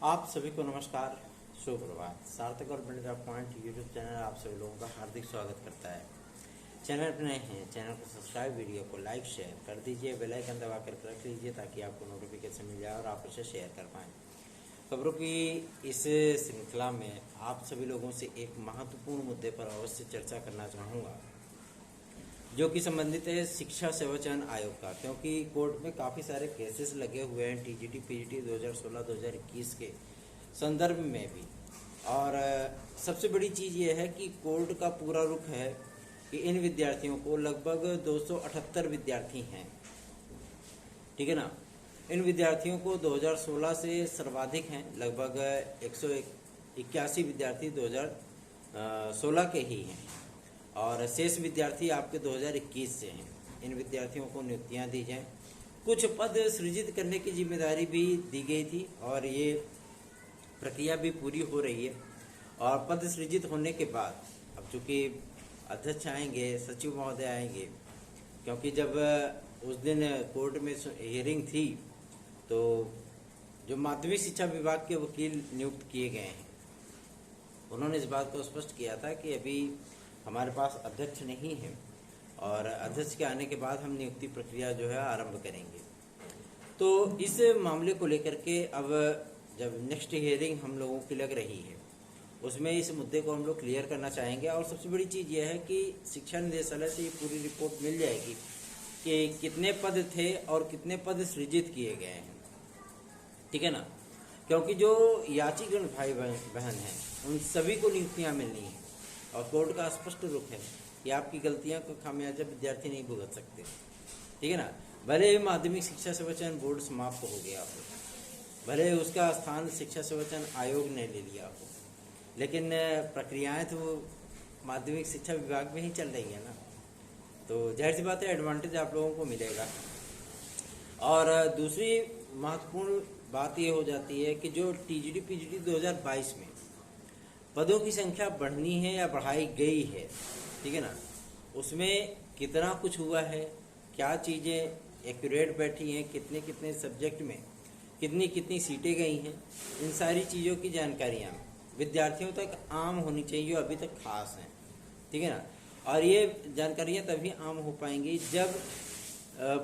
आप सभी को नमस्कार, सुप्रभात। सार्थक और बिल्डर पॉइंट यूट्यूब चैनल आप सभी लोगों का हार्दिक स्वागत करता है। चैनल पर नए हैं, चैनल को सब्सक्राइब, वीडियो को लाइक शेयर कर दीजिए, बेल आइकन दबा कर रख लीजिए ताकि आपको नोटिफिकेशन मिल जाए और आप उसे शेयर कर पाएँ। खबरों की इस श्रृंखला में आप सभी लोगों से एक महत्वपूर्ण मुद्दे पर अवश्य चर्चा करना चाहूँगा, जो कि संबंधित है शिक्षा सेवा चयन आयोग का, क्योंकि कोर्ट में काफ़ी सारे केसेस लगे हुए हैं टीजीटी पीजीटी 2016-2021 के संदर्भ में भी। और सबसे बड़ी चीज़ ये है कि कोर्ट का पूरा रुख है कि इन विद्यार्थियों को, लगभग 278 विद्यार्थी हैं, ठीक है ना। इन विद्यार्थियों को 2016 से सर्वाधिक हैं, लगभग 181 विद्यार्थी 2016 के ही हैं और शेष विद्यार्थी आपके 2021 से हैं। इन विद्यार्थियों को नियुक्तियां दी जाएं। कुछ पद सृजित करने की जिम्मेदारी भी दी गई थी और ये प्रक्रिया भी पूरी हो रही है। और पद सृजित होने के बाद अब चूँकि अध्यक्ष आएंगे, सचिव महोदय आएंगे, क्योंकि जब उस दिन कोर्ट में हियरिंग थी तो जो माध्यमिक शिक्षा विभाग के वकील नियुक्त किए गए हैं, उन्होंने इस बात को स्पष्ट किया था कि अभी हमारे पास अध्यक्ष नहीं है और अध्यक्ष के आने के बाद हम नियुक्ति प्रक्रिया जो है आरंभ करेंगे। तो इस मामले को लेकर के अब जब नेक्स्ट हियरिंग हम लोगों की लग रही है, उसमें इस मुद्दे को हम लोग क्लियर करना चाहेंगे। और सबसे बड़ी चीज़ यह है कि शिक्षा निदेशालय से ये पूरी रिपोर्ट मिल जाएगी कि कितने पद थे और कितने पद सृजित किए गए हैं, ठीक है ना। क्योंकि जो याचिगण भाई बहन हैं, उन सभी को नियुक्तियाँ मिलनी है और कोर्ट का स्पष्ट रुख है कि आपकी गलतियां को खामियाजा विद्यार्थी नहीं भुगत सकते, ठीक है ना। भले ही माध्यमिक शिक्षा सेवा चयन बोर्ड समाप्त हो गया हो, भले उसका स्थान शिक्षा सेवा चयन आयोग ने ले लिया हो, लेकिन प्रक्रियाएं तो माध्यमिक शिक्षा विभाग में ही चल रही है ना। तो जाहिर सी बात है एडवांटेज आप लोगों को मिलेगा। और दूसरी महत्वपूर्ण बात ये हो जाती है कि जो टीजीटी पीजीटी 2022 में पदों की संख्या बढ़नी है या बढ़ाई गई है, ठीक है ना, उसमें कितना कुछ हुआ है, क्या चीज़ें एक्यूरेट बैठी हैं, कितने कितने सब्जेक्ट में कितनी कितनी सीटें गई हैं, इन सारी चीज़ों की जानकारियाँ विद्यार्थियों तक आम होनी चाहिए, जो अभी तक खास हैं, ठीक है ना। और ये जानकारियाँ तभी आम हो पाएंगी जब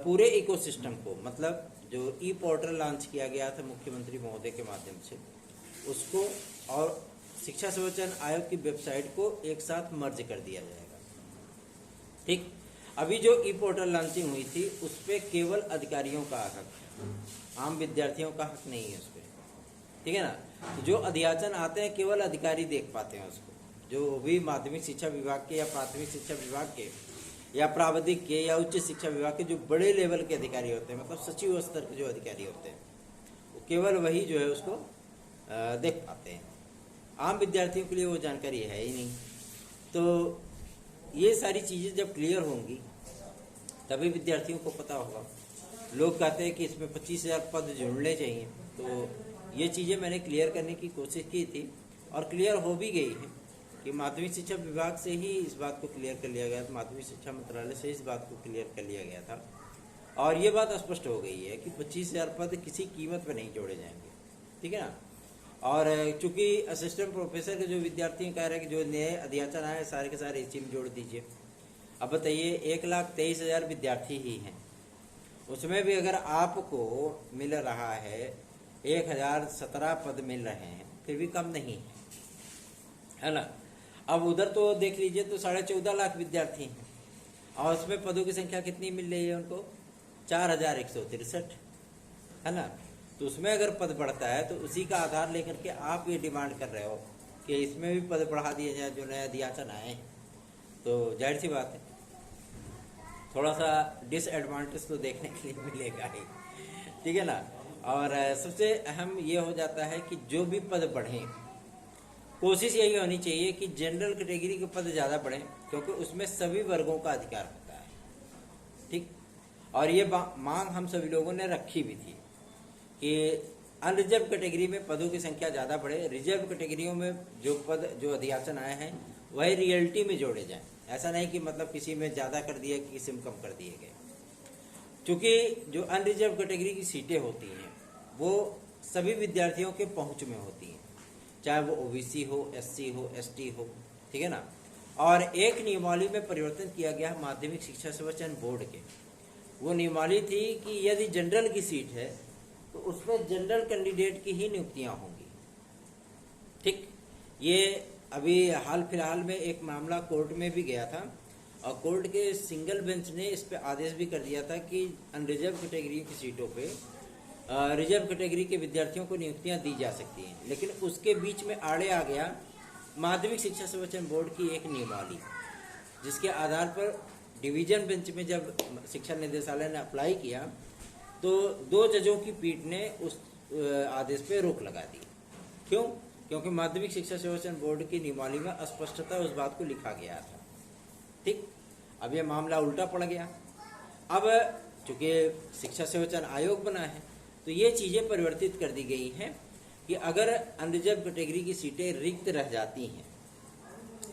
पूरे इकोसिस्टम को, मतलब जो ई पोर्टल लॉन्च किया गया था मुख्यमंत्री महोदय के माध्यम से, उसको और शिक्षा सेवा चयन आयोग की वेबसाइट को एक साथ मर्ज कर दिया जाएगा, ठीक। अभी जो ई पोर्टल लॉन्चिंग हुई थी उस पर केवल अधिकारियों का हक, आम विद्यार्थियों का हक नहीं है उस पर, ठीक है ना। जो अध्याचन आते हैं केवल अधिकारी देख पाते हैं उसको, जो भी माध्यमिक शिक्षा विभाग के या प्राथमिक शिक्षा विभाग के या प्राविधिक के या उच्च शिक्षा विभाग के जो बड़े लेवल के अधिकारी होते हैं, मतलब सचिव स्तर के जो अधिकारी होते हैं, वो केवल वही जो है उसको देख पाते हैं। आम विद्यार्थियों के लिए वो जानकारी है ही नहीं। तो ये सारी चीज़ें जब क्लियर होंगी तभी विद्यार्थियों को पता होगा। लोग कहते हैं कि इसमें 25,000 पद जुड़ने चाहिए, तो ये चीज़ें मैंने क्लियर करने की कोशिश की थी और क्लियर हो भी गई है कि माध्यमिक शिक्षा विभाग से ही इस बात को क्लियर कर लिया गया था, माध्यमिक शिक्षा मंत्रालय से इस बात को क्लियर कर लिया गया था और ये बात स्पष्ट हो गई है कि 25,000 पद किसी कीमत पर नहीं जोड़े जाएंगे, ठीक है ना। और चूंकि असिस्टेंट प्रोफेसर के जो विद्यार्थी कह रहे हैं कि जो नए अध्याचन आए सारे के सारे इसी में जोड़ दीजिए। अब बताइए 1,23,000 विद्यार्थी ही हैं, उसमें भी अगर आपको मिल रहा है 1,017 पद मिल रहे हैं, फिर भी कम नहीं है ना। अब उधर तो देख लीजिए तो 14.5 लाख विद्यार्थी हैं और उसमें पदों की संख्या कितनी मिल रही है उनको, 4,163, है ना। तो उसमें अगर पद बढ़ता है तो उसी का आधार लेकर के आप ये डिमांड कर रहे हो कि इसमें भी पद बढ़ा दिए जाए जो नया अध्याचन आए, तो जाहिर सी बात है थोड़ा सा डिसएडवांटेज तो देखने के लिए मिलेगा ही, ठीक है ना। और सबसे अहम ये हो जाता है कि जो भी पद बढ़ें, कोशिश यही होनी चाहिए कि जनरल कैटेगरी के पद ज़्यादा बढ़ें, क्योंकि उसमें सभी वर्गों का अधिकार होता है, ठीक। और ये मांग हम सभी लोगों ने रखी भी थी कि अनरिजर्व कैटेगरी में पदों की संख्या ज़्यादा बढ़े, रिजर्व कैटेगरियों में जो पद जो अध्याचन आए हैं वही रियलिटी में जोड़े जाएं। ऐसा नहीं कि मतलब किसी में ज़्यादा कर दिया किसी में कम कर दिए गए, क्योंकि जो अनरिजर्व कैटेगरी की सीटें होती हैं वो सभी विद्यार्थियों के पहुंच में होती हैं, चाहे वो ओबीसी हो, एससी हो, एसटी हो, ठीक है ना। और एक नियमावली में परिवर्तन किया गया है माध्यमिक शिक्षा संवर्चन बोर्ड के। वो नियमावली थी कि यदि जनरल की सीट है तो उसमें जनरल कैंडिडेट की ही नियुक्तियां होंगी। ठीक, ये अभी हाल फिलहाल में एक मामला कोर्ट में भी गया था और कोर्ट के सिंगल बेंच ने इस पे आदेश भी कर दिया था कि अनरिजर्व कैटेगरी की सीटों पे रिजर्व कैटेगरी के विद्यार्थियों को नियुक्तियां दी जा सकती हैं। लेकिन उसके बीच में आड़े आ गया माध्यमिक शिक्षा संवर्चन बोर्ड की एक नियमावली, जिसके आधार पर डिवीजन बेंच में जब शिक्षा निदेशालय ने अप्लाई किया तो 2 जजों की पीठ ने उस आदेश पे रोक लगा दी। क्यों? क्योंकि माध्यमिक शिक्षा संवर्चन बोर्ड की नियमावली में अस्पष्टता उस बात को लिखा गया था। ठीक, अब यह मामला उल्टा पड़ गया। अब चूंकि शिक्षा संवर्चन आयोग बना है तो ये चीजें परिवर्तित कर दी गई हैं कि अगर अनरिजर्व कैटेगरी की सीटें रिक्त रह जाती हैं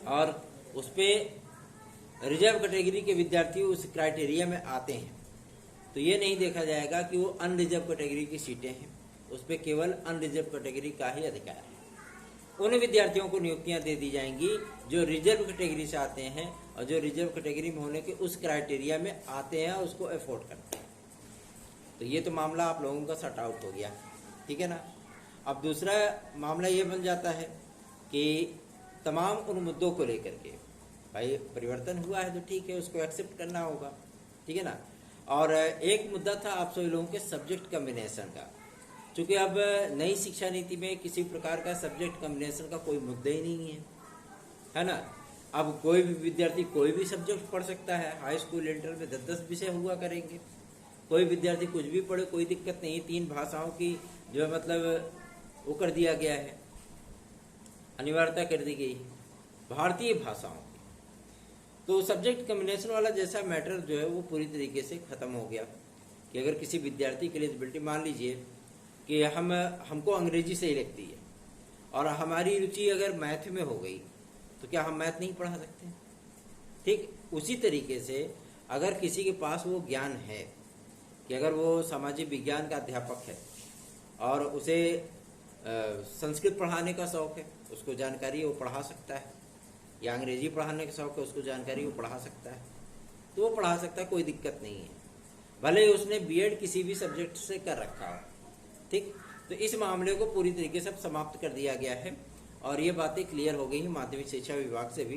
और उस पर रिजर्व कैटेगरी के विद्यार्थी उस क्राइटेरिया में आते हैं तो ये नहीं देखा जाएगा कि वो अनरिजर्व कैटेगरी की सीटें हैं, उस पर केवल अनरिजर्व कैटेगरी का ही अधिकार है। उन विद्यार्थियों को नियुक्तियां दे दी जाएंगी जो रिजर्व कैटेगरी से आते हैं और जो रिजर्व कैटेगरी में होने के उस क्राइटेरिया में आते हैं और उसको अफोर्ड करते हैं। तो ये तो मामला आप लोगों का सॉर्ट आउट हो गया, ठीक है ना। अब दूसरा मामला ये बन जाता है कि तमाम उन मुद्दों को लेकर के भाई परिवर्तन हुआ है तो ठीक है, उसको एक्सेप्ट करना होगा, ठीक है ना। और एक मुद्दा था आप सभी लोगों के सब्जेक्ट कम्बिनेशन का। चूंकि अब नई शिक्षा नीति में किसी प्रकार का सब्जेक्ट कम्बिनेशन का कोई मुद्दा ही नहीं है ना। अब कोई भी विद्यार्थी कोई भी सब्जेक्ट पढ़ सकता है। हाई स्कूल इंटर में 10-10 विषय हुआ करेंगे, कोई विद्यार्थी कुछ भी पढ़े, कोई दिक्कत नहीं। 3 भाषाओं की जो है मतलब वो कर दिया गया है, अनिवार्यता कर दी गई भारतीय भाषाओं की। तो सब्जेक्ट कम्बिनेशन वाला जैसा मैटर जो है वो पूरी तरीके से खत्म हो गया कि अगर किसी विद्यार्थी की एलिजिबिलिटी, मान लीजिए कि हमको अंग्रेजी सही लगती है और हमारी रुचि अगर मैथ में हो गई तो क्या हम मैथ नहीं पढ़ा सकते? ठीक उसी तरीके से अगर किसी के पास वो ज्ञान है कि अगर वो सामाजिक विज्ञान का अध्यापक है और उसे संस्कृत पढ़ाने का शौक है, उसको जानकारी वो पढ़ा सकता है, या अंग्रेजी पढ़ाने का शौक है, उसको जानकारी वो पढ़ा सकता है, तो वो पढ़ा सकता है, कोई दिक्कत नहीं है, भले ही उसने बीएड किसी भी सब्जेक्ट से कर रखा हो। ठीक, तो इस मामले को पूरी तरीके से समाप्त कर दिया गया है और ये बातें क्लियर हो गई हैं माध्यमिक शिक्षा विभाग से भी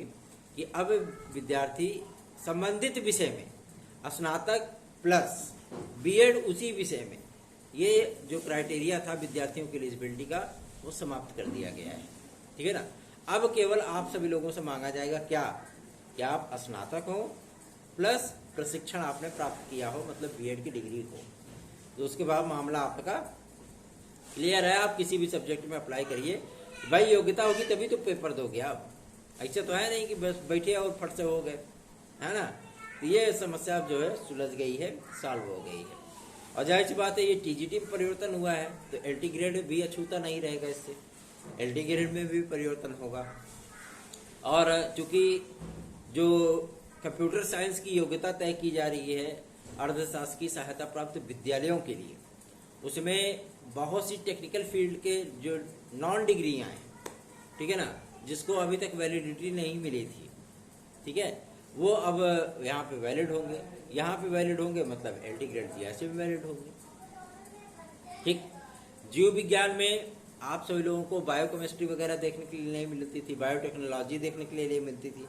कि अब विद्यार्थी संबंधित विषय में स्नातक प्लस बीएड उसी विषय में, ये जो क्राइटेरिया था विद्यार्थियों की एलिजिबिलिटी का वो समाप्त कर दिया गया है, ठीक है ना। अब केवल आप सभी लोगों से मांगा जाएगा क्या आप स्नातक हो प्लस प्रशिक्षण आपने प्राप्त किया हो, मतलब बीएड की डिग्री हो, तो उसके बाद मामला आपका क्लियर है। आप किसी भी सब्जेक्ट में अप्लाई करिए, भाई योग्यता होगी तभी तो पेपर दोगे आप, ऐसा तो है नहीं कि बस बैठे और फट से हो गए, है ना। तो ये समस्या जो है सुलझ गई है, सॉल्व हो गई है। और जाहिर सी बात है ये टीजीटी में परिवर्तन हुआ है तो एलटी ग्रेड भी अछूता नहीं रहेगा, इससे एलटी ग्रेड में भी परिवर्तन होगा। और चूंकि जो कंप्यूटर साइंस की योग्यता तय की जा रही है अर्धशासकीय सहायता प्राप्त विद्यालयों के लिए, उसमें बहुत सी टेक्निकल फील्ड के जो नॉन डिग्रियां हैं, ठीक है ना, जिसको अभी तक वैलिडिटी नहीं मिली थी, ठीक है, वो अब यहाँ पे वैलिड होंगे। यहाँ पे वैलिड होंगे मतलब एलटी ग्रेड ऐसे भी वैलिड होंगे। ठीक, जीव विज्ञान में आप सभी लोगों को बायोकेमिस्ट्री वगैरह देखने के लिए नहीं मिलती थी, बायोटेक्नोलॉजी देखने के लिए नहीं मिलती थी,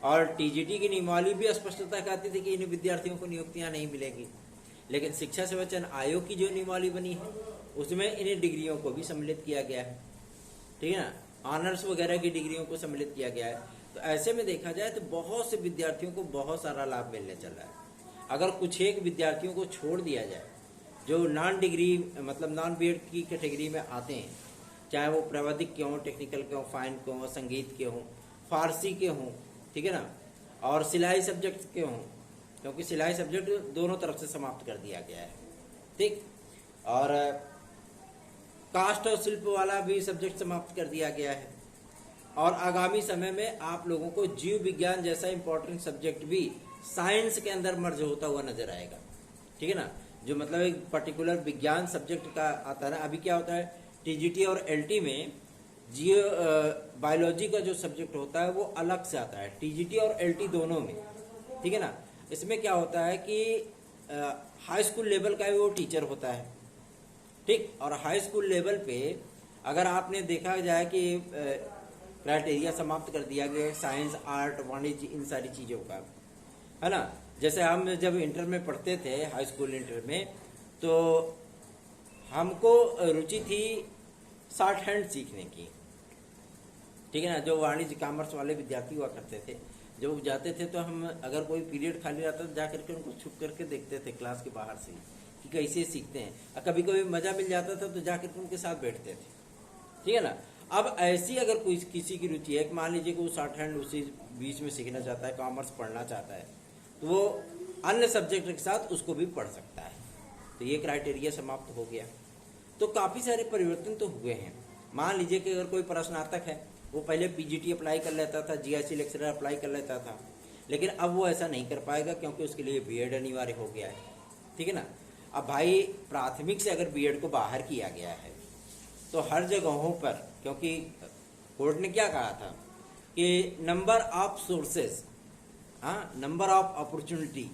और टीजीटी की नियमावली भी स्पष्टता कहती थी कि इन विद्यार्थियों को नियुक्तियां नहीं मिलेंगी। लेकिन शिक्षा संवर्चन आयोग की जो नियमावली बनी है उसमें इन्हीं डिग्रियों को भी सम्मिलित किया गया है, ठीक है ना, ऑनर्स वगैरह की डिग्रियों को सम्मिलित किया गया है। तो ऐसे में देखा जाए तो बहुत से विद्यार्थियों को बहुत सारा लाभ मिलने चल रहा है। अगर कुछ एक विद्यार्थियों को छोड़ दिया जाए जो नॉन डिग्री मतलब नॉन बीएड की कैटेगरी में आते हैं, चाहे वो प्राविधिक के हों, टेक्निकल के हों, फाइन के हों, संगीत के हों, फारसी के हों, ठीक है ना, और सिलाई सब्जेक्ट के हों, क्योंकि सिलाई सब्जेक्ट दोनों तरफ से समाप्त कर दिया गया है। ठीक, और कास्ट और शिल्प वाला भी सब्जेक्ट समाप्त कर दिया गया है। और आगामी समय में आप लोगों को जीव विज्ञान जैसा इंपॉर्टेंट सब्जेक्ट भी साइंस के अंदर मर्ज होता हुआ नजर आएगा, ठीक है ना। जो मतलब एक पर्टिकुलर विज्ञान सब्जेक्ट का आता है ना। अभी क्या होता है, टीजीटी और एलटी में जियो बायोलॉजी का जो सब्जेक्ट होता है वो अलग से आता है, टीजीटी और एलटी दोनों में, ठीक है ना। इसमें क्या होता है कि हाई स्कूल लेवल का भी वो टीचर होता है, ठीक। और हाई स्कूल लेवल पे अगर आपने देखा जाए कि क्राइटेरिया समाप्त कर दिया गया साइंस, आर्ट, वाणिज्य, इन सारी चीज़ों का, है ना। जैसे हम जब इंटर में पढ़ते थे, हाई स्कूल इंटर में, तो हमको रुचि थी शॉर्ट हैंड सीखने की, ठीक है ना। जो वाणिज्य कॉमर्स वाले विद्यार्थी हुआ करते थे, जब जाते थे तो हम अगर कोई पीरियड खाली रहता तो जा करके उनको छुप करके देखते थे क्लास के बाहर से कि कैसे सीखते हैं, और कभी कभी मज़ा मिल जाता था तो जा करके उनके साथ बैठते थे, ठीक है ना। अब ऐसी अगर कोई किसी की रुचि है, मान लीजिए कि वो शॉर्ट हैंड उसी बीच में सीखना चाहता है, कॉमर्स पढ़ना चाहता है, तो वो अन्य सब्जेक्ट के साथ उसको भी पढ़ सकता है। तो ये क्राइटेरिया समाप्त हो गया। तो काफ़ी सारे परिवर्तन तो हुए हैं। मान लीजिए कि अगर कोई प्रश्नार्थक है, वो पहले पीजीटी अप्लाई कर लेता था, जीआईसी लेक्चरर अप्लाई कर लेता था, लेकिन अब वो ऐसा नहीं कर पाएगा क्योंकि उसके लिए बीएड अनिवार्य हो गया है, ठीक है ना। अब भाई प्राथमिक से अगर बीएड को बाहर किया गया है तो हर जगहों पर, क्योंकि कोर्ट ने क्या कहा था कि नंबर ऑफ सोर्सेस, हाँ, नंबर ऑफ अपॉर्चुनिटी,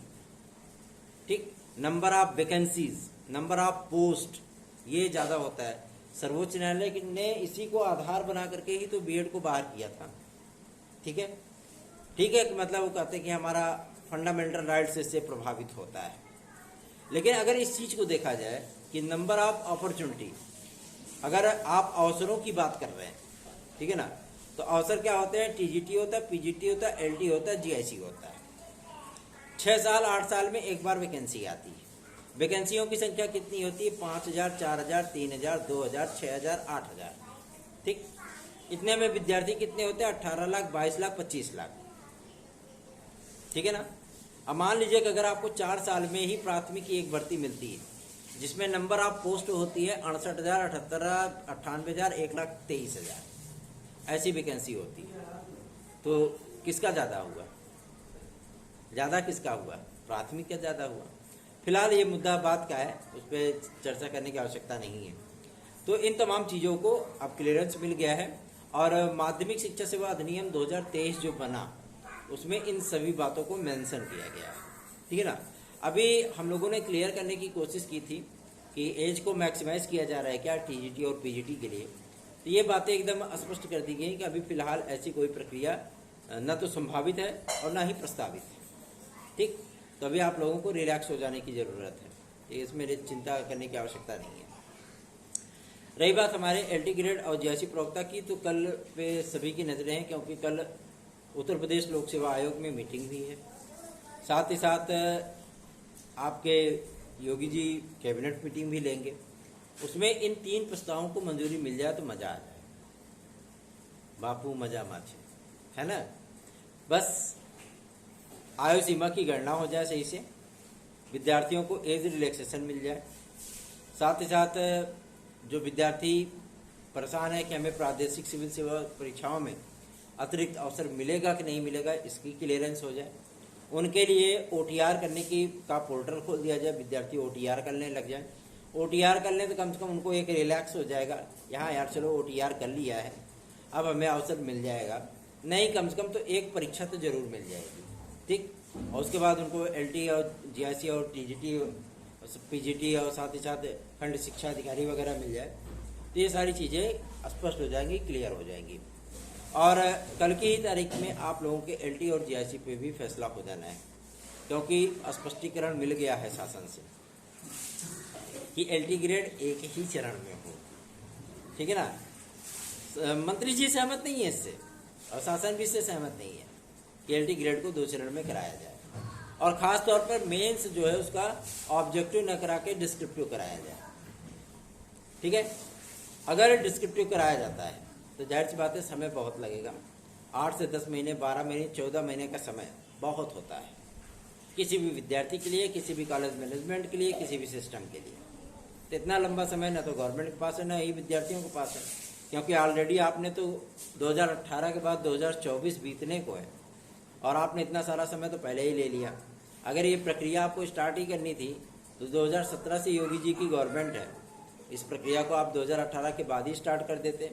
ठीक, number of vacancies, number of post, ये ज़्यादा होता है। सर्वोच्च न्यायालय ने इसी को आधार बना करके ही तो बीएड को बाहर किया था, ठीक है। ठीक है, मतलब वो कहते हैं कि हमारा फंडामेंटल राइट्स इससे प्रभावित होता है। लेकिन अगर इस चीज़ को देखा जाए कि नंबर ऑफ अपॉर्चुनिटी, अगर आप अवसरों की बात कर रहे हैं, ठीक है ना, तो अवसर क्या होते हैं, टीजीटी होता है, पीजीटी होता है, एलटी होता है, जीआईसी होता है। 6 साल 8 साल में एक बार वैकेंसी आती है। वैकेंसियों की संख्या कितनी होती है, 5000, 4000, 3000, 2000, 6000, 8000, ठीक। इतने में विद्यार्थी कितने होते हैं, 18 लाख, 22 लाख, 25 लाख, ठीक है ना। अब मान लीजिए कि अगर आपको 4 साल में ही प्राथमिक की एक भर्ती मिलती है जिसमें नंबर ऑफ पोस्ट होती है 68,000, 78,000, 98,000, 1,23,000, ऐसी वैकेंसी होती है, तो किसका ज़्यादा हुआ, ज़्यादा किसका हुआ, प्राथमिक का ज़्यादा हुआ। फिलहाल ये मुद्दा बात का है, उस पर चर्चा करने की आवश्यकता नहीं है। तो इन तमाम चीज़ों को अब क्लियरेंस मिल गया है, और माध्यमिक शिक्षा सेवा अधिनियम 2023 जो बना उसमें इन सभी बातों को मेंशन किया गया है, ठीक है ना। अभी हम लोगों ने क्लियर करने की कोशिश की थी कि एज को मैक्सिमाइज किया जा रहा है क्या टीजीटी और पीजीटी के लिए, तो ये बातें एकदम स्पष्ट कर दी गई कि अभी फिलहाल ऐसी कोई प्रक्रिया न तो संभावित है और न ही प्रस्तावित है, ठीक। तो अभी आप लोगों को रिलैक्स हो जाने की ज़रूरत है, इसमें चिंता करने की आवश्यकता नहीं है। रही बात हमारे एलटी ग्रेड और जीआईसी प्रवक्ता की, तो कल पे सभी की नज़रें हैं, क्योंकि कल उत्तर प्रदेश लोक सेवा आयोग में मीटिंग भी है, साथ ही साथ आपके योगी जी कैबिनेट मीटिंग भी लेंगे। उसमें इन 3 प्रस्तावों को मंजूरी मिल जाए तो मज़ा आ जाए, बापू मजा माचे, है ना। बस आयु सीमा की गणना हो जाए सही से, विद्यार्थियों को एज रिलैक्सेशन मिल जाए, साथ ही साथ जो विद्यार्थी परेशान है कि हमें प्रादेशिक सिविल सेवा परीक्षाओं में अतिरिक्त अवसर मिलेगा कि नहीं मिलेगा, इसकी क्लियरेंस हो जाए। उनके लिए ओटीआर करने की का पोर्टल खोल दिया जाए, विद्यार्थी ओटीआर करने लग जाए। ओटीआर कर लें तो कम से कम उनको एक रिलैक्स हो जाएगा, यहाँ यार चलो ओटीआर कर लिया है, अब हमें अवसर मिल जाएगा, नहीं कम से कम तो एक परीक्षा तो जरूर मिल जाएगी, ठीक। और उसके बाद उनको एलटी और जीआईसी और टीजीटी, पीजीटी और साथ ही साथ खंड शिक्षा अधिकारी वगैरह मिल जाए, तो ये सारी चीज़ें स्पष्ट हो जाएंगी, क्लियर हो जाएंगी। और कल की ही तारीख में आप लोगों के एलटी और जीआईसी पे भी फैसला हो जाना है, क्योंकि स्पष्टीकरण मिल गया है शासन से कि एलटी ग्रेड एक ही चरण में हो, ठीक है ना। मंत्री जी सहमत नहीं है इससे, और शासन भी इससे सहमत नहीं है कि एलटी ग्रेड को 2 चरण में कराया जाए, और ख़ास तौर पर मेंस जो है उसका ऑब्जेक्टिव न करा के डिस्क्रिप्टिव कराया जाए, ठीक है। अगर डिस्क्रिप्टिव कराया जाता है तो जाहिर सी बात है समय बहुत लगेगा, 8 से 10 महीने, 12 महीने, 14 महीने का समय बहुत होता है किसी भी विद्यार्थी के लिए, किसी भी कॉलेज मैनेजमेंट के लिए, किसी भी सिस्टम के लिए। तो इतना लंबा समय न तो गवर्नमेंट के पास है, न ही विद्यार्थियों के पास है, क्योंकि ऑलरेडी आपने तो 2018 के बाद 2024 बीतने को है, और आपने इतना सारा समय तो पहले ही ले लिया। अगर ये प्रक्रिया आपको स्टार्ट ही करनी थी तो 2017 से योगी जी की गवर्नमेंट है, इस प्रक्रिया को आप 2018 के बाद ही स्टार्ट कर देते,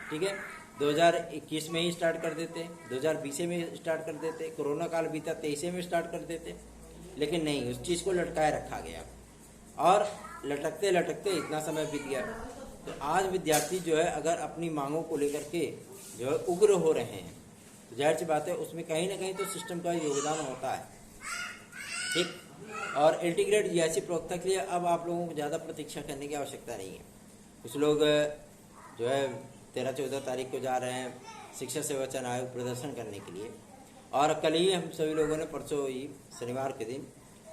ठीक है, 2021 में ही स्टार्ट कर देते, 2020 में स्टार्ट कर देते, कोरोना काल बीता 23 में स्टार्ट कर देते, लेकिन नहीं, उस चीज़ को लटकाए रखा गया और लटकते लटकते इतना समय बीत गया। तो आज विद्यार्थी जो है अगर अपनी मांगों को लेकर के जो है उग्र हो रहे हैं, तो जाहिर सी बात है उसमें कहीं ना कहीं तो सिस्टम का योगदान होता है, ठीक। और इंटीग्रेट जीआईसी प्रवक्ता के लिए अब आप लोगों को ज़्यादा प्रतीक्षा करने की आवश्यकता नहीं है। कुछ लोग जो है 13-14 तारीख को जा रहे हैं शिक्षा सेवा चयन आयोग प्रदर्शन करने के लिए, और कल ही हम सभी लोगों ने, परसों ही शनिवार के दिन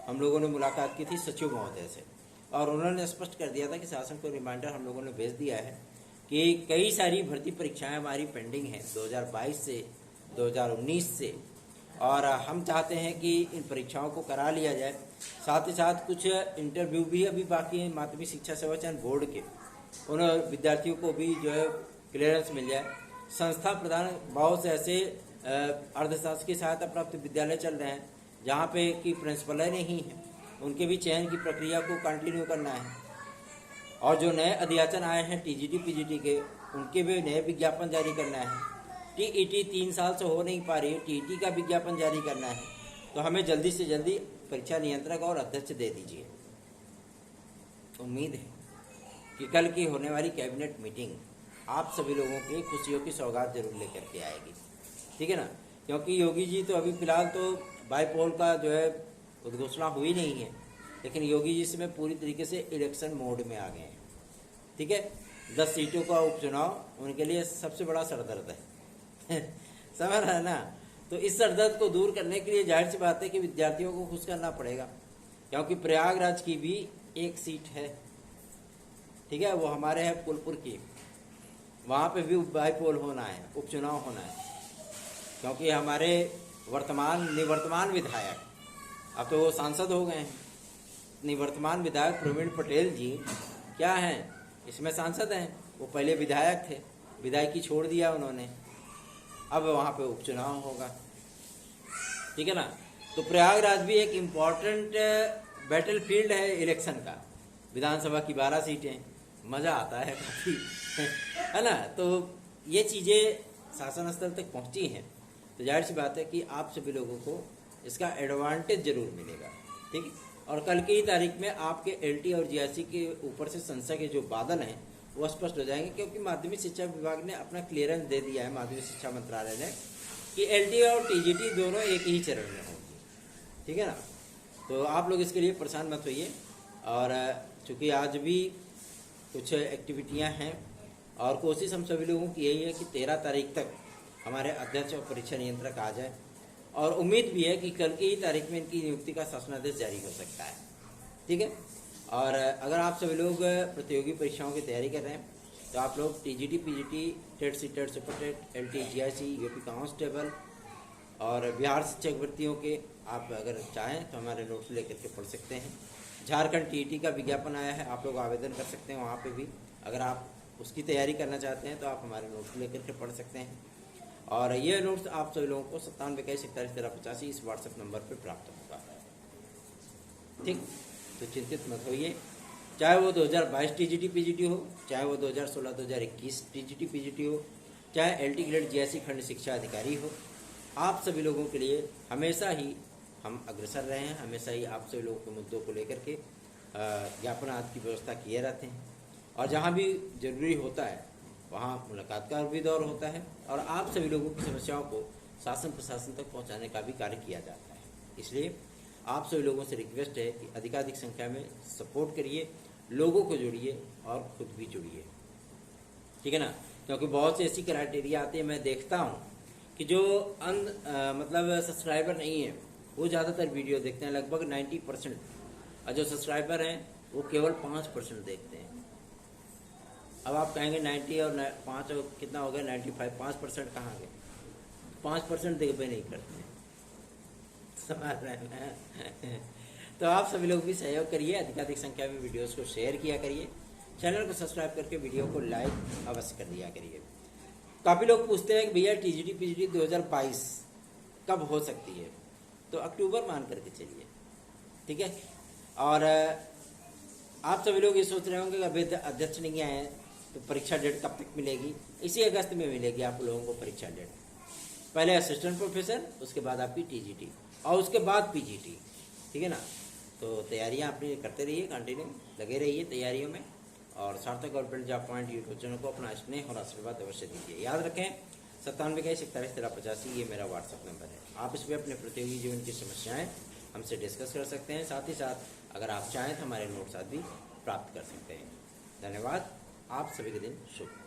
हम लोगों ने मुलाकात की थी सचिव महोदय से, और उन्होंने स्पष्ट कर दिया था कि शासन को रिमाइंडर हम लोगों ने भेज दिया है कि कई सारी भर्ती परीक्षाएं हमारी पेंडिंग हैं 2022 से 2019 से, और हम चाहते हैं कि इन परीक्षाओं को करा लिया जाए। साथ ही साथ कुछ इंटरव्यू भी अभी बाकी हैं माध्यमिक शिक्षा सेवा चयन बोर्ड के, उन विद्यार्थियों को भी जो है क्लियरेंस मिल जाए। संस्था प्रदान बहुत से ऐसे अर्धशासकीय सहायता प्राप्त विद्यालय चल रहे हैं जहाँ पे कि प्रिंसिपल नहीं है, उनके भी चयन की प्रक्रिया को कंटिन्यू करना है। और जो नए अध्याचन आए हैं टीजीटी पीजीटी के, उनके भी नए विज्ञापन जारी करना है। टीईटी 3 साल से हो नहीं पा रही है, टीईटी का विज्ञापन जारी करना है, तो हमें जल्दी से जल्दी परीक्षा नियंत्रक और अध्यक्ष दे दीजिए। उम्मीद है कि कल की होने वाली कैबिनेट मीटिंग आप सभी लोगों की खुशियों की सौगात जरूर लेकर के आएगी, ठीक है ना, क्योंकि योगी जी तो अभी फिलहाल तो बाईपोल का जो है उद्घोषणा हुई नहीं है, लेकिन योगी जी इसमें पूरी तरीके से इलेक्शन मोड में आ गए हैं, ठीक है। 10 सीटों का उपचुनाव उनके लिए सबसे बड़ा सरदर्द है समझ रहा है ना। तो इस सरदर्द को दूर करने के लिए जाहिर सी बात है कि विद्यार्थियों को खुश करना पड़ेगा, क्योंकि प्रयागराज की भी एक सीट है, ठीक है, वो हमारे है फूलपुर की, वहाँ पे भी बाईपोल होना है, उपचुनाव होना है, क्योंकि हमारे निवर्तमान विधायक अब तो वो सांसद हो गए हैं, निवर्तमान विधायक प्रवीण पटेल जी क्या हैं, इसमें सांसद हैं, वो पहले विधायक थे, विधायकी छोड़ दिया उन्होंने, अब वहाँ पे उपचुनाव होगा, ठीक है ना। तो प्रयागराज भी एक इम्पॉर्टेंट बैटल फील्ड है इलेक्शन का, विधानसभा की 12 सीटें, मज़ा आता है काफ़ी है ना। तो ये चीज़ें शासन स्तर तक पहुँची हैं, तो जाहिर सी बात है कि आप सभी लोगों को इसका एडवांटेज जरूर मिलेगा, ठीक। और कल की ही तारीख में आपके एलटी और जीआईसी के ऊपर से संशय के जो बादल हैं वो स्पष्ट हो जाएंगे, क्योंकि माध्यमिक शिक्षा विभाग ने अपना क्लियरेंस दे दिया है, माध्यमिक शिक्षा मंत्रालय ने, कि एलटी और टीजीटी दोनों एक ही चरण में होंगी, ठीक है ना। तो आप लोग इसके लिए परेशान मत होइए। और चूँकि आज भी कुछ एक्टिविटियाँ हैं और कोशिश हम सभी लोगों की यही है कि 13 तारीख तक हमारे अध्यक्ष और परीक्षा नियंत्रक आ जाए, और उम्मीद भी है कि कल की ही तारीख में इनकी नियुक्ति का शासनादेश जारी हो सकता है, ठीक है। और अगर आप सभी लोग प्रतियोगी परीक्षाओं की तैयारी कर रहे हैं तो आप लोग TGT PGT TET C TET super TET LT GIC UP constable और बिहार शिक्षक भर्तियों के आप अगर चाहें तो हमारे नोट्स लेकर के पढ़ सकते हैं। झारखंड टीईटी का विज्ञापन आया है, आप लोग आवेदन कर सकते हैं वहाँ पे भी, अगर आप उसकी तैयारी करना चाहते हैं तो आप हमारे नोट्स लेकर के पढ़ सकते हैं। और ये नोट्स आप सभी लोगों को 9721411385 इस व्हाट्सएप नंबर पर प्राप्त होगा, ठीक। तो चिंतित मत होइए, चाहे वो 2022 टीजीटी पीजीटी हो, चाहे वो 2016-2021 टीजीटी पीजीटी हो, चाहे एलटी ग्रेड जीआईसी खंड शिक्षा अधिकारी हो, आप सभी लोगों के लिए हमेशा ही हम अग्रसर रहे हैं, हमेशा ही आप सभी लोगों के मुद्दों को लेकर के ज्ञापन आदि की व्यवस्था किए रहते हैं, और जहाँ भी जरूरी होता है वहाँ मुलाकात का भी दौर होता है, और आप सभी लोगों की समस्याओं को शासन प्रशासन तक पहुँचाने का भी कार्य किया जाता है। इसलिए आप सभी लोगों से रिक्वेस्ट है कि अधिकाधिक संख्या में सपोर्ट करिए, लोगों को जोड़िए और खुद भी जुड़िए, ठीक है ना। क्योंकि बहुत से ऐसी क्राइटेरिया आती है, मैं देखता हूँ कि जो मतलब सब्सक्राइबर नहीं है वो ज़्यादातर वीडियो देखते हैं, लगभग 90%, और जो सब्सक्राइबर हैं वो केवल 5% देखते हैं। अब आप कहेंगे 90 और 5 कितना हो गया, 95, 5% कहाँ गए, 5% देखते नहीं करते हैं, समझ रहे हैं तो आप सभी लोग भी सहयोग करिए, अधिकाधिक संख्या में वीडियोस को शेयर किया करिए, चैनल को सब्सक्राइब करके वीडियो को लाइक अवश्य कर दिया करिए। काफ़ी लोग पूछते हैं कि भैया टीजीटी पीजीटी 2022 कब हो सकती है, तो अक्टूबर मान करके चलिए, ठीक है। और आप सभी लोग ये सोच रहे होंगे कि अभी अध्यक्ष नहीं आए हैं तो परीक्षा डेट कब तक मिलेगी। इसी अगस्त में मिलेगी आप लोगों को परीक्षा डेट। पहले असिस्टेंट प्रोफेसर, उसके बाद आपकी टीजीटी और उसके बाद पीजीटी, ठीक है ना। तो तैयारियां अपनी करते रहिए, कंटिन्यू लगे रहिए तैयारियों में। और सार्थक government job point YouTube channel को अपना स्नेह और आशीर्वाद अवश्य दीजिए। याद रखें 9721411385 ये मेरा व्हाट्सअप नंबर है। आप इस पर अपने प्रतियोगी जीवन की समस्याएं हमसे डिस्कस कर सकते हैं। साथ ही साथ अगर आप चाहें तो हमारे नोट्स आदि प्राप्त कर सकते हैं। धन्यवाद। आप सभी के दिन शुभ।